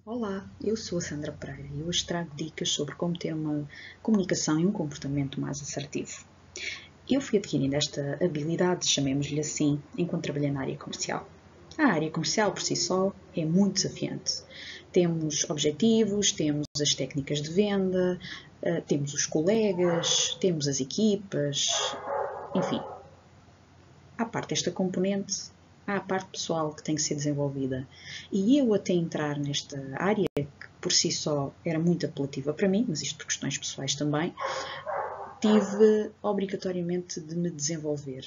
Olá, eu sou a Sandra Pereira e hoje trago dicas sobre como ter uma comunicação e um comportamento mais assertivo. Eu fui adquirindo esta habilidade, chamemos-lhe assim, enquanto trabalhei na área comercial. A área comercial, por si só, é muito desafiante. Temos objetivos, temos as técnicas de venda, temos os colegas, temos as equipas, enfim. À parte desta componente, há a parte pessoal que tem que ser desenvolvida. E eu até entrar nesta área, que por si só era muito apelativa para mim, mas isto por questões pessoais também, tive obrigatoriamente de me desenvolver.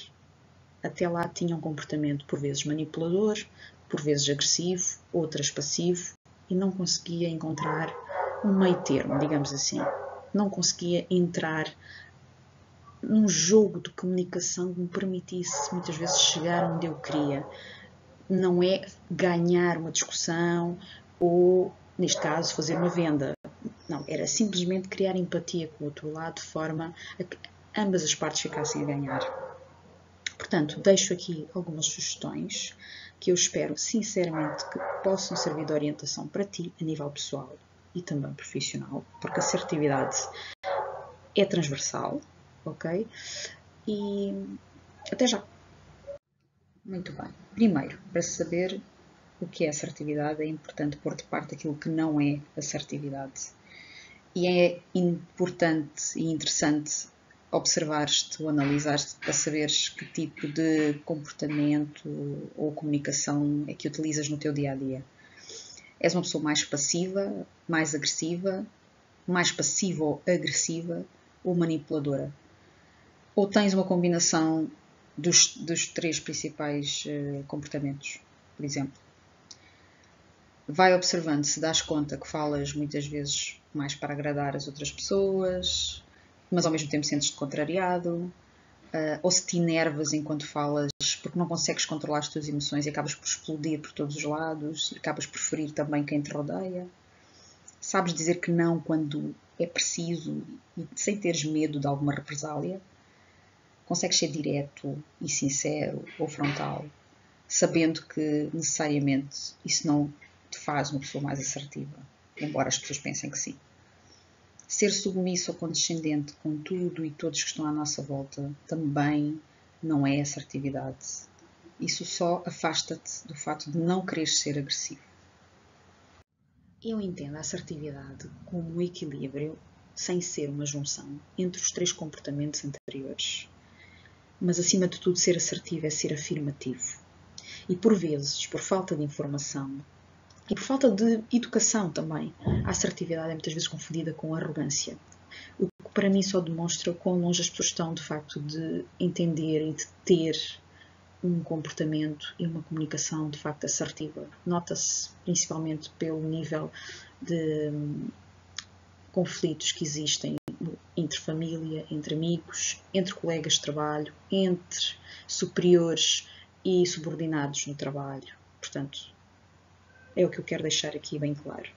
Até lá tinha um comportamento por vezes manipulador, por vezes agressivo, outras passivo, e não conseguia encontrar um meio termo, digamos assim. Não conseguia entrar num jogo de comunicação que me permitisse muitas vezes chegar onde eu queria. Não é ganhar uma discussão ou, neste caso, fazer uma venda. Não, era simplesmente criar empatia com o outro lado de forma a que ambas as partes ficassem a ganhar. Portanto, deixo aqui algumas sugestões que eu espero sinceramente que possam servir de orientação para ti a nível pessoal e também profissional, porque a assertividade é transversal, ok? E até já! Muito bem. Primeiro, para saber o que é assertividade, é importante pôr de parte aquilo que não é assertividade. E é importante e interessante observares-te ou analisares-te para saberes que tipo de comportamento ou comunicação é que utilizas no teu dia-a-dia. És uma pessoa mais passiva, mais agressiva, mais passiva ou agressiva ou manipuladora? Ou tens uma combinação dos três principais comportamentos, por exemplo? Vai observando se dás conta que falas muitas vezes mais para agradar as outras pessoas, mas ao mesmo tempo sentes-te contrariado, ou se te enervas enquanto falas porque não consegues controlar as tuas emoções e acabas por explodir por todos os lados e acabas por ferir também quem te rodeia. Sabes dizer que não quando é preciso e sem teres medo de alguma represália. Consegues ser direto e sincero ou frontal, sabendo que necessariamente isso não te faz uma pessoa mais assertiva, embora as pessoas pensem que sim. Ser submisso ou condescendente com tudo e todos que estão à nossa volta também não é assertividade. Isso só afasta-te do fato de não quereres ser agressivo. Eu entendo a assertividade como um equilíbrio, sem ser uma junção, entre os três comportamentos anteriores. Mas acima de tudo, ser assertivo é ser afirmativo. E por vezes, por falta de informação e por falta de educação também, a assertividade é muitas vezes confundida com arrogância. O que para mim só demonstra quão longe as pessoas estão de facto de entender e de ter um comportamento e uma comunicação de facto assertiva. Nota-se principalmente pelo nível de conflitos que existem entre família, entre amigos, entre colegas de trabalho, entre superiores e subordinados no trabalho. Portanto, é o que eu quero deixar aqui bem claro.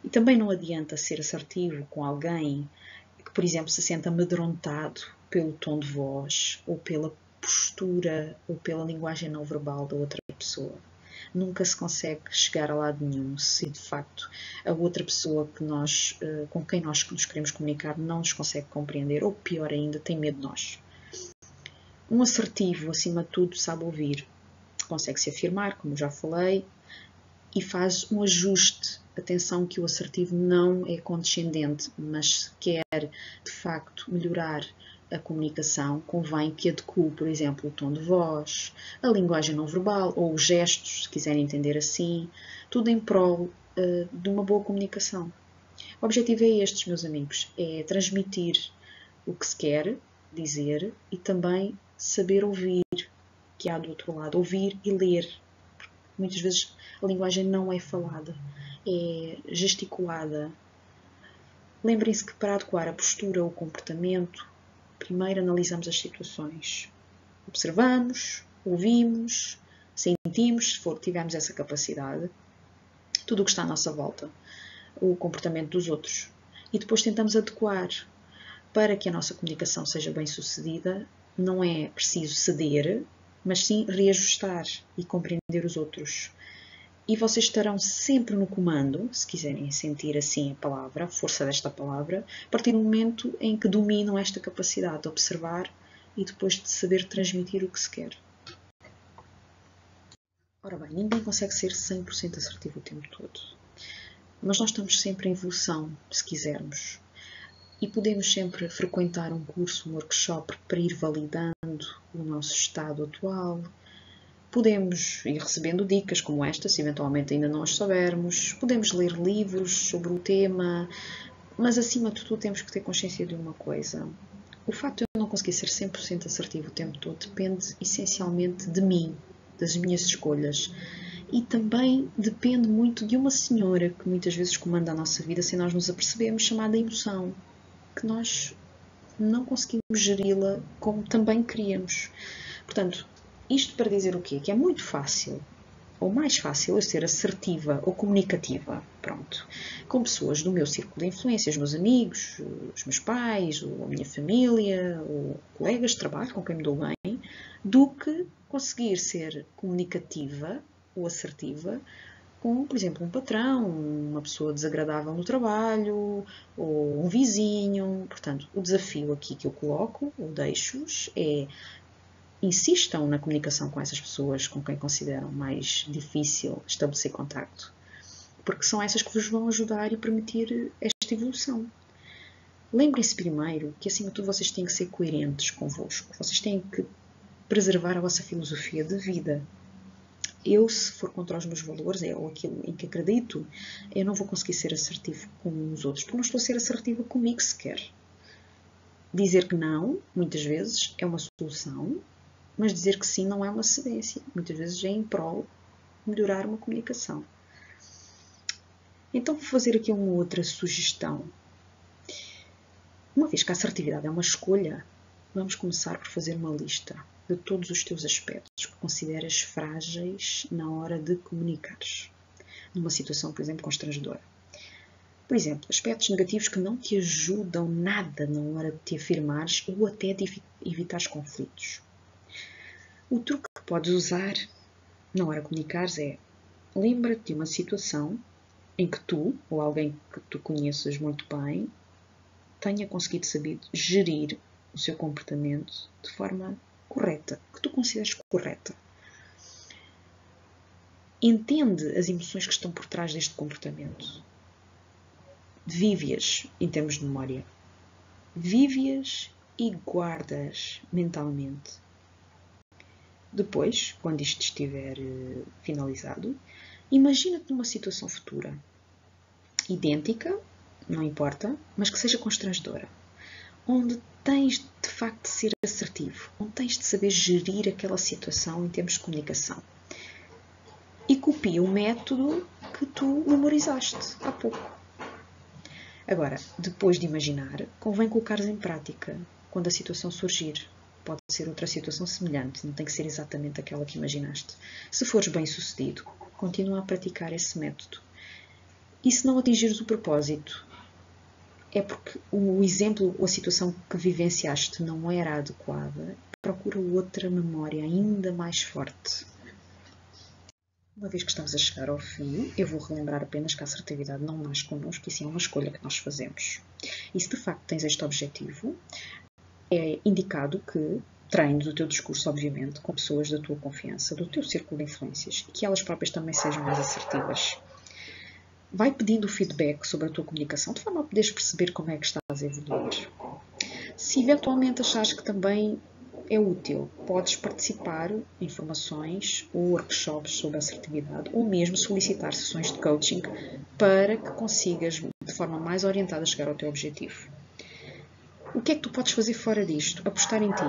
E também não adianta ser assertivo com alguém que, por exemplo, se sente amedrontado pelo tom de voz ou pela postura ou pela linguagem não verbal da outra pessoa. Nunca se consegue chegar a lado nenhum se de facto a outra pessoa com quem nós nos queremos comunicar não nos consegue compreender ou, pior ainda, tem medo de nós. Um assertivo, acima de tudo, sabe ouvir, consegue se afirmar, como já falei, e faz um ajuste. Atenção que o assertivo não é condescendente, mas se quer de facto melhorar a comunicação, convém que adeque, por exemplo, o tom de voz, a linguagem não verbal ou os gestos, se quiserem entender assim, tudo em prol de uma boa comunicação. O objetivo é este, meus amigos, é transmitir o que se quer dizer e também saber ouvir, que há do outro lado, ouvir e ler. Muitas vezes a linguagem não é falada, é gesticulada. Lembrem-se que para adequar a postura ou o comportamento, primeiro analisamos as situações. Observamos, ouvimos, sentimos, se tivermos essa capacidade, tudo o que está à nossa volta, o comportamento dos outros. E depois tentamos adequar. Para que a nossa comunicação seja bem sucedida, não é preciso ceder, mas sim reajustar e compreender os outros. e vocês estarão sempre no comando, se quiserem sentir assim a palavra, a força desta palavra, a partir do momento em que dominam esta capacidade de observar e depois de saber transmitir o que se quer. Ora bem, ninguém consegue ser 100% assertivo o tempo todo, mas nós estamos sempre em evolução, se quisermos. E podemos sempre frequentar um curso, um workshop para ir validando o nosso estado atual. Podemos ir recebendo dicas como esta, se eventualmente ainda não as soubermos. Podemos ler livros sobre o tema, mas acima de tudo temos que ter consciência de uma coisa. O facto de eu não conseguir ser 100% assertivo o tempo todo depende essencialmente de mim, das minhas escolhas. E também depende muito de uma senhora que muitas vezes comanda a nossa vida sem nós nos apercebermos, chamada emoção, que nós não conseguimos geri-la como também queríamos. Portanto, isto para dizer o quê? Que é muito fácil, ou mais fácil, eu ser assertiva ou comunicativa, pronto, com pessoas do meu círculo de influência, os meus amigos, os meus pais, ou a minha família, ou colegas de trabalho com quem me dou bem, do que conseguir ser comunicativa ou assertiva com, por exemplo, um patrão, uma pessoa desagradável no trabalho, ou um vizinho. Portanto, o desafio aqui que eu coloco, ou deixo-vos, é insistam na comunicação com essas pessoas com quem consideram mais difícil estabelecer contacto, porque são essas que vos vão ajudar e permitir esta evolução. Lembrem-se primeiro que, acima de tudo, vocês têm que ser coerentes convosco. Vocês têm que preservar a vossa filosofia de vida. Eu, se for contra os meus valores, ou aquilo em que acredito, eu não vou conseguir ser assertivo com os outros, porque não estou a ser assertiva comigo sequer. Dizer que não, muitas vezes, é uma solução, mas dizer que sim não é uma cedência. Muitas vezes é em prol de melhorar uma comunicação. Então, vou fazer aqui uma outra sugestão. Uma vez que a assertividade é uma escolha, vamos começar por fazer uma lista de todos os teus aspectos que consideras frágeis na hora de comunicares, numa situação, por exemplo, constrangedora. Por exemplo, aspectos negativos que não te ajudam nada na hora de te afirmares ou até de evitares conflitos. O truque que podes usar na hora de comunicares é: lembra-te de uma situação em que tu, ou alguém que tu conheças muito bem, tenha conseguido saber gerir o seu comportamento de forma correta, que tu consideres correta. Entende as emoções que estão por trás deste comportamento. Vive-as em termos de memória. Vive-as e guarda-as mentalmente. Depois, quando isto estiver finalizado, imagina-te numa situação futura, idêntica, não importa, mas que seja constrangedora, onde tens de facto de ser assertivo, onde tens de saber gerir aquela situação em termos de comunicação. E copia o método que tu memorizaste há pouco. Agora, depois de imaginar, convém colocares em prática quando a situação surgir. Pode ser outra situação semelhante, não tem que ser exatamente aquela que imaginaste. Se fores bem-sucedido, continua a praticar esse método. E se não atingires o propósito, é porque o exemplo ou a situação que vivenciaste não era adequada, procura outra memória ainda mais forte. Uma vez que estamos a chegar ao fim, eu vou relembrar apenas que a assertividade não nasce connosco, e sim é uma escolha que nós fazemos. E se de facto tens este objetivo, é indicado que treines o teu discurso, obviamente, com pessoas da tua confiança, do teu círculo de influências, e que elas próprias também sejam mais assertivas. Vai pedindo feedback sobre a tua comunicação, de forma a poderes perceber como é que estás a evoluir. Se eventualmente achares que também é útil, podes participar em formações ou workshops sobre assertividade, ou mesmo solicitar sessões de coaching para que consigas, de forma mais orientada, chegar ao teu objetivo. O que é que tu podes fazer fora disto? Apostar em ti.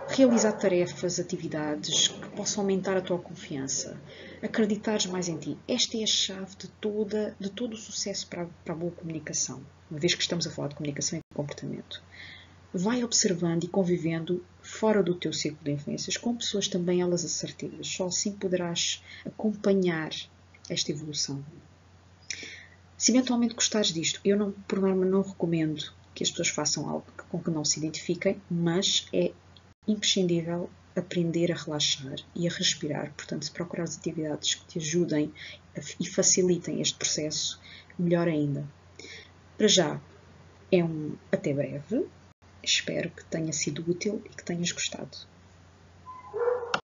Realizar tarefas, atividades que possam aumentar a tua confiança. Acreditares mais em ti. Esta é a chave de todo o sucesso para a boa comunicação. Uma vez que estamos a falar de comunicação e comportamento. Vai observando e convivendo fora do teu círculo de influências com pessoas também elas assertivas. Só assim poderás acompanhar esta evolução. Se eventualmente gostares disto, eu por norma não recomendo que as pessoas façam algo com que não se identifiquem, mas é imprescindível aprender a relaxar e a respirar. Portanto, se procurares atividades que te ajudem e facilitem este processo, melhor ainda. Para já, é um até breve. Espero que tenha sido útil e que tenhas gostado.